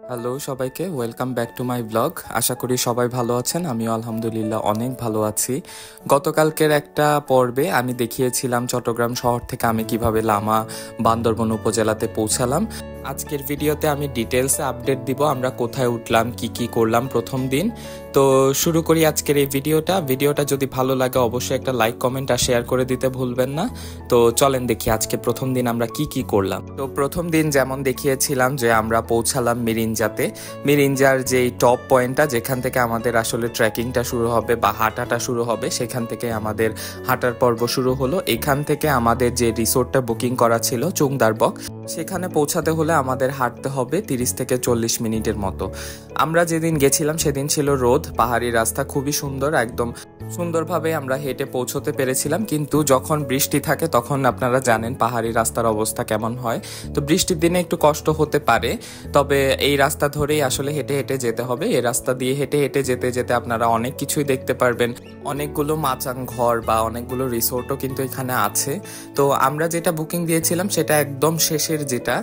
Hello সবাইকে, welcome back to my blog. আশা করি সবাই ভালো আছেন। আমিও আলহামদুলিল্লাহ অনেক ভালো আছি। গতকালকের একটা পর্বে আমি দেখিয়েছিলাম চট্টগ্রাম শহর থেকে আমি কিভাবে লামা বান্দরবন উপজেলাতে পৌঁছালাম। আজকের ভিডিওতে আমি ডিটেলসে আপডেট দিব আমরা কোথায় উঠলাম, কি কি করলাম প্রথম দিন। তো শুরু করি আজকের এই ভিডিওটা যদি ভালো লাগে অবশ্যই একটা লাইক, কমেন্ট আর শেয়ার করে দিতে ভুলবেন না। তো চলেন দেখি আজকে প্রথম দিন আমরা কি কি করলাম। তো প্রথম দিন যেমন দেখিয়েছিলাম যে আমরা পৌঁছালাম মিরিঞ্জার যেই টপ পয়েন্টটা, যেখান থেকে আমাদের আসলে ট্রেকিংটা শুরু হবে বা হাঁটাটা শুরু হবে, সেখান থেকে আমাদের হাঁটার পর্ব শুরু হলো। এখান থেকে আমাদের যে রিসোর্টটা বুকিং করা ছিল চুংদারবক, সেখানে পৌঁছাতে হলে আমাদের হাঁটতে হবে 30 থেকে 40 মিনিটের মতো। আমরা যেদিন গেছিলাম সেদিন ছিল রোদ, পাহাড়ি রাস্তা খুবই সুন্দর, একদম সুন্দরভাবে আমরা হেঁটে পৌঁছতে পেরেছিলাম। কিন্তু যখন বৃষ্টি থাকে তখন আপনারা জানেন পাহাড়ি রাস্তার অবস্থা কেমন হয়। তো বৃষ্টির দিনে একটু কষ্ট হতে পারে, তবে এই রাস্তা ধরেই আসলে হেঁটে হেঁটে যেতে হবে। এই রাস্তা দিয়ে হেঁটে হেঁটে যেতে যেতে আপনারা অনেক কিছুই দেখতে পারবেন। অনেকগুলো মাচাং ঘর বা অনেকগুলো রিসোর্টও কিন্তু এখানে আছে। তো আমরা যেটা বুকিং দিয়েছিলাম সেটা একদম শেষের যেটা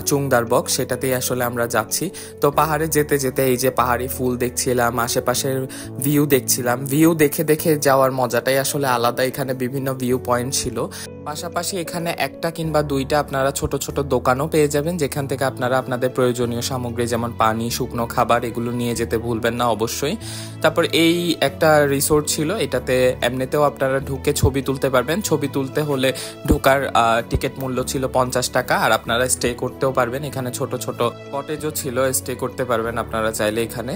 চুংদারবক, সেটাতেই আসলে আমরা যাচ্ছি। তো পাহাড়ে যেতে যেতে এই যে পাহাড়ি ফুল দেখছিলাম, আশেপাশের ভিউ দেখছিলাম। ভিউ দেখে দেখে যাওয়ার মজাটাই আসলে আলাদা। এখানে বিভিন্ন ভিউ পয়েন্ট ছিল, পাশাপাশি এখানে একটা কিংবা দুইটা আপনারা ছোট ছোট দোকানও পেয়ে যাবেন, যেখান থেকে আপনারা আপনাদের প্রয়োজনীয় সামগ্রী যেমন পানি, শুকনো খাবার এগুলো নিয়ে যেতে ভুলবেন না অবশ্যই। তারপর এই একটা রিসোর্ট ছিল, এটাতে এমনিতেও আপনারা ঢুকে ছবি তুলতে পারবেন। ছবি তুলতে হলে ঢোকার টিকিট মূল্য ছিল 50 টাকা, আর আপনারা স্টে করতেও পারবেন। এখানে ছোট ছোট কটেজও ছিল, স্টে করতে পারবেন আপনারা চাইলে এখানে।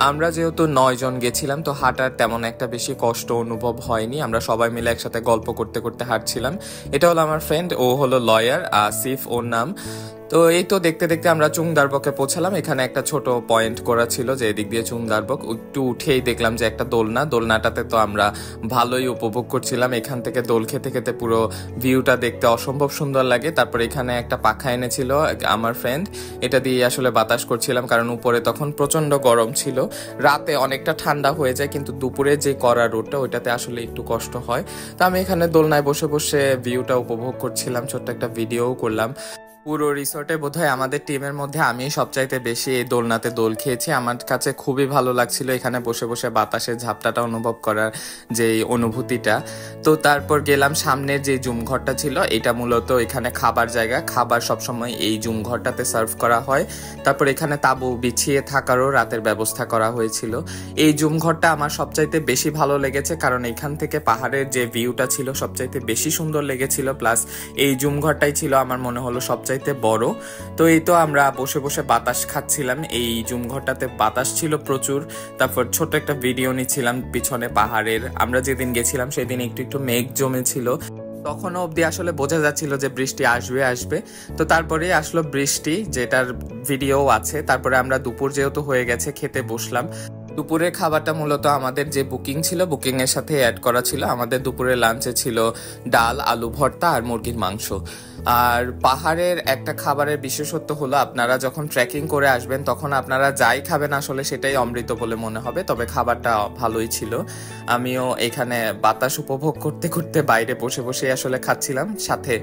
আমরা যেহেতু 9 জন গেছিলাম, তো হাঁটার তেমন একটা বেশি কষ্ট অনুভব হয়নি। আমরা সবাই মিলে একসাথে গল্প করতে করতে হাঁটছিলাম। এটা হলো আমার ফ্রেন্ড, ও হলো লয়ার, আসিফ ওর নাম। তো এই তো দেখতে দেখতে আমরা চুংদারবকে পৌঁছালাম। এখানে একটা ছোট পয়েন্ট করা ছিল যে এদিক দিয়ে চুংদারবক। একটু উঠেই দেখলাম যে একটা দোলনাটাতে তো আমরা ভালোই উপভোগ করছিলাম। এখান থেকে দোল খেতে খেতে পুরো ভিউটা দেখতে অসম্ভব সুন্দর লাগে। তারপর এখানে একটা পাখা এনেছিল আমার ফ্রেন্ড, এটা দিয়ে আসলে বাতাস করছিলাম, কারণ উপরে তখন প্রচন্ড গরম ছিল। রাতে অনেকটা ঠান্ডা হয়ে যায়, কিন্তু দুপুরে যে কড়া রোদটা ওইটাতে আসলে একটু কষ্ট হয়। তো আমি এখানে দোলনায় বসে বসে ভিউটা উপভোগ করছিলাম, ছোট্ট একটা ভিডিও করলাম। পুরো রিসোর্টে বোধহয় আমাদের টিমের মধ্যে আমি সবচাইতে বেশি এই দোলনাতে দোল খেয়েছি। আমার কাছে খুবই ভালো লাগছিল এখানে বসে বসে বাতাসের ঝাপটাটা অনুভব করার যে অনুভূতিটা। তো তারপর গেলাম সামনের যে জুম ঘরটা ছিল, এটা মূলত এখানে খাবার জায়গা, খাবার সবসময় এই জুম ঘরটাতে সার্ভ করা হয়। তারপর এখানে তাঁবু বিছিয়ে থাকারও রাতের ব্যবস্থা করা হয়েছিল। এই জুম ঘরটা আমার সবচাইতে বেশি ভালো লেগেছে, কারণ এখান থেকে পাহাড়ের যে ভিউটা ছিল সবচাইতে বেশি সুন্দর লেগেছিল। প্লাস এই জুম ঘরটাই ছিল আমার মনে হলো সবচাইতে বড়। তো এই তো আমরা বসে বসে বাতাস খাচ্ছিলাম, এই জুম ঘরটাতে বাতাস ছিল প্রচুর। তারপর ছোট একটা ভিডিও নিচ্ছিলাম পিছনে পাহাড়ের। আমরা যেদিন গেছিলাম সেদিন একটু একটু মেঘ জমেছিল, তখনও অবধি আসলে বোঝা যাচ্ছিল যে বৃষ্টি আসবে। তো তারপরে আসলো বৃষ্টি, যেটার ভিডিও আছে। তারপরে আমরা দুপুর যেহেতু হয়ে গেছে খেতে বসলাম। দুপুরের খাবারটা মূলত আমাদের যে বুকিং ছিল, বুকিং এর সাথে অ্যাড করা ছিল। আমাদের দুপুরের লাঞ্চে ছিল ডাল, আলু ভর্তা আর মুরগির মাংস। আর পাহাড়ের একটা খাবারের বিশেষত্ব হলো আপনারা যখন ট্রেকিং করে আসবেন তখন আপনারা যাই খাবেন আসলে সেটাই অমৃত বলে মনে হবে। তবে খাবারটা ভালোই ছিল। আমিও এখানে বাতাস উপভোগ করতে করতে বাইরে বসে বসে আসলে খাচ্ছিলাম, সাথে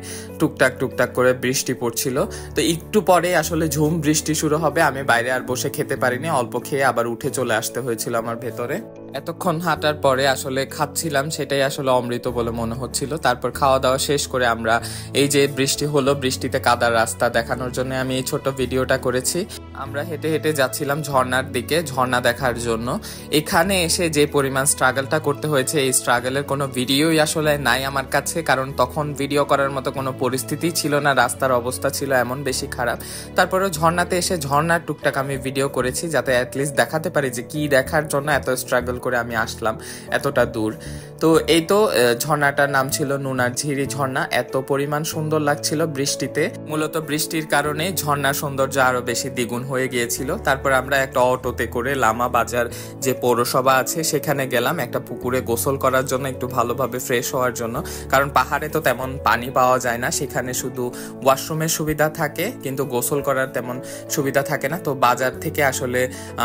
টুকটাক করে বৃষ্টি পড়ছিল। তো একটু পরে আসলে ঝুম বৃষ্টি শুরু হবে। আমি বাইরে আর বসে খেতে পারিনি, অল্প খেয়ে আবার উঠে চলে আসতে হয়েছিল আমার ভেতরে। এতক্ষণ হাঁটার পরে আসলে খাচ্ছিলাম, সেটাই আসলে অমৃত বলে মনে হচ্ছিল। তারপর খাওয়া দাওয়া শেষ করে আমরা এই যে বৃষ্টি হলো, বৃষ্টিতে কাদার রাস্তা দেখানোর জন্য আমি এই ছোট ভিডিওটা করেছি। আমরা হেঁটে হেঁটে যাচ্ছিলাম ঝর্ণার দিকে, ঝর্ণা দেখার জন্য। এখানে এসে যে পরিমাণ স্ট্রাগলটা করতে হয়েছে, এই স্ট্রাগলের কোনো ভিডিওই আসলে নাই আমার কাছে, কারণ তখন ভিডিও করার মতো কোনো পরিস্থিতি ছিল না, রাস্তার অবস্থা ছিল এমন বেশি খারাপ। তারপরেও ঝর্ণাতে এসে ঝর্ণার টুকটাক আমি ভিডিও করেছি, যাতে অ্যাটলিস্ট দেখাতে পারি যে কি দেখার জন্য এত স্ট্রাগল করে আমি আসলাম এতটা দূর। তো এই তো ঝর্ণাটার নাম ছিল নুনার ঝিরি ঝর্ণা। এত পরিমাণ সুন্দর লাগছিল বৃষ্টিতে, মূলত বৃষ্টির কারণে ঝর্ণার সৌন্দর্য আরো বেশি দ্বিগুণ হয়ে গিয়েছিল। তারপর আমরা একটা অটোতে করে লামা বাজার যে পৌরসভা আছে সেখানে গেলাম একটা পুকুরে গোসল করার জন্য, একটু ভালোভাবে ফ্রেশ হওয়ার জন্য। কারণ পাহাড়ে তো তেমন পানি পাওয়া যায় না, সেখানে শুধু ওয়াশরুমের সুবিধা থাকে কিন্তু গোসল করার তেমন সুবিধা থাকে না। তো বাজার থেকে আসলে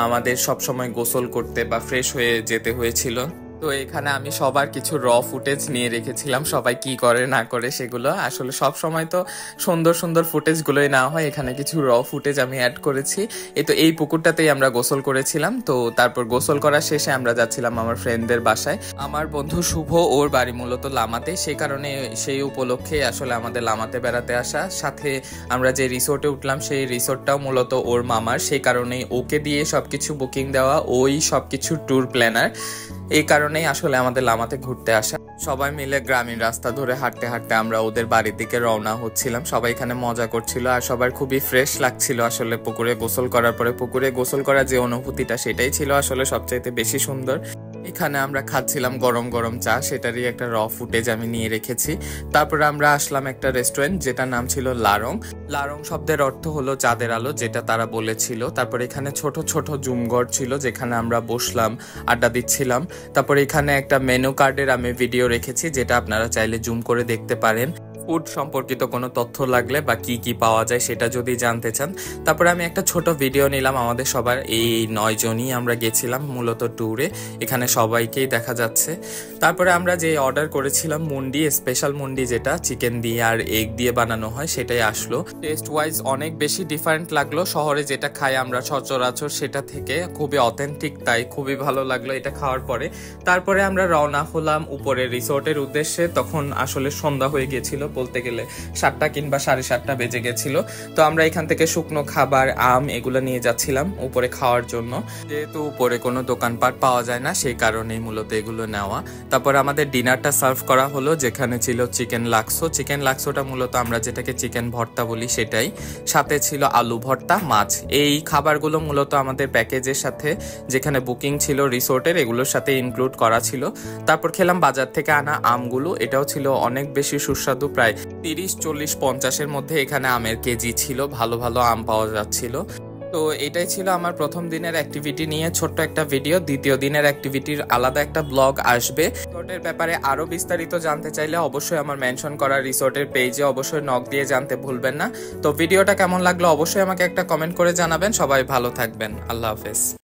আমাদের সব সময় গোসল করতে বা ফ্রেশ হয়ে যেতে হয়েছিল। তো তো এখানে আমি সবার কিছু র ফুটেজ নিয়ে রেখেছিলাম, সবাই কি করে না করে সেগুলো। আসলে সব সময় তো সুন্দর সুন্দর ফুটেজগুলোই না হয়, এখানে কিছু র ফুটেজ আমি অ্যাড করেছি। এই পুকুরটাতেই আমরা গোসল করেছিলাম। তো তারপর গোসল করার শেষে আমরা যাচ্ছিলাম আমার ফ্রেন্ডদের বাসায়। আমার বন্ধু শুভ, ওর বাড়ি মূলত লামাতে, সেই কারণে সেই উপলক্ষে আসলে আমাদের লামাতে বেড়াতে আসা। সাথে আমরা যে রিসোর্টে উঠলাম সেই রিসোর্টটাও মূলত ওর মামার, সেই কারণেই ওকে দিয়ে সবকিছু বুকিং দেওয়া, ওই সবকিছু ট্যুর প্ল্যানার। এই কারণেই আসলে আমাদের লামাতে ঘুরতে আসা। সবাই মিলে গ্রামীণ রাস্তা ধরে হাঁটতে হাঁটতে আমরা ওদের বাড়ির দিকে রওনা হচ্ছিলাম। সবাই এখানে মজা করছিল আর সবার খুবই ফ্রেশ লাগছিল আসলে পুকুরে গোসল করার পরে। পুকুরে গোসল করার যে অনুভূতিটা সেটাই ছিল আসলে সবচাইতে বেশি সুন্দর। এখানে আমরা খাচ্ছিলাম গরম গরম চা, সেটারই একটা র ফুটেজ আমি নিয়ে রেখেছি। তারপরে আমরা আসলাম একটা রেস্টুরেন্ট যেটার নাম ছিল লারং। লারং শব্দের অর্থ হলো চাঁদের আলো, যেটা তারা বলেছিল। তারপর এখানে ছোট ছোট জুমঘর ছিল যেখানে আমরা বসলাম, আড্ডা দিচ্ছিলাম। তারপর এখানে একটা মেনু কার্ডের আমি ভিডিও রেখেছি, যেটা আপনারা চাইলে জুম করে দেখতে পারেন। ফুড সম্পর্কিত কোনো তথ্য লাগলে বা কি কি পাওয়া যায় সেটা যদি জানতে চান। তারপরে আমি একটা ছোট ভিডিও নিলাম আমাদের সবার, এই 9 জনই আমরা গেছিলাম মূলত ট্যুরে, এখানে সবাইকেই দেখা যাচ্ছে। তারপরে আমরা যে অর্ডার করেছিলাম মুন্ডি, স্পেশাল মুন্ডি যেটা চিকেন দিয়ে আর এগ দিয়ে বানানো হয়, সেটাই আসলো। টেস্ট ওয়াইজ অনেক বেশি ডিফারেন্ট লাগলো শহরে যেটা খাই আমরা সচরাচর সেটা থেকে, খুবই অথেন্টিক, তাই খুবই ভালো লাগলো এটা খাওয়ার পরে। তারপরে আমরা রওনা হলাম উপরে রিসোর্টের উদ্দেশ্যে। তখন আসলে সন্ধ্যা হয়ে গিয়েছিল, বলতে গেলে 7টা কিংবা 7:30 বেজে গেছিল। তো আমরা এখান থেকে শুকনো খাবার, আম এগুলো নিয়ে যাচ্ছিলাম উপরে খাওয়ার জন্য। যেহেতু উপরে কোনো দোকানপাট পাওয়া যায় না, সেই কারণেই মূলত এগুলো নেওয়া। তারপর আমাদের ডিনারটা সার্ভ করা হলো, যেখানে ছিল চিকেন লাক্সো। চিকেন লাক্সোটা মূলত আমরা যেটাকে চিকেন ভর্তা বলি সেটাই, সাথে ছিল আলু ভর্তা, মাছ। এই খাবারগুলো মূলত আমাদের প্যাকেজের সাথে, যেখানে বুকিং ছিল রিসোর্টের, এগুলোর সাথে ইনক্লুড করা ছিল। তারপর খেলাম বাজার থেকে আনা আমগুলো, এটাও ছিল অনেক বেশি সুস্বাদু, প্রায় 30, 40, 50-এর মধ্যে এখানে আমের কেজি ছিল, ভালো ভালো আম পাওয়া যাচ্ছিল। তো এটাই ছিল আমার প্রথম দিনের অ্যাক্টিভিটি নিয়ে ছোট্ট একটা ভিডিও। দ্বিতীয় দিনের অ্যাক্টিভিটির আলাদা একটা ব্লগ আসবে। রিসোর্টের ব্যাপারে আরো বিস্তারিত জানতে চাইলে অবশ্যই আমার মেনশন করা রিসোর্টের পেজে অবশ্যই নক দিয়ে জানতে ভুলবেন না। তো ভিডিওটা কেমন লাগলো অবশ্যই আমাকে একটা কমেন্ট করে জানাবেন। সবাই ভালো থাকবেন, আল্লাহ হাফেজ।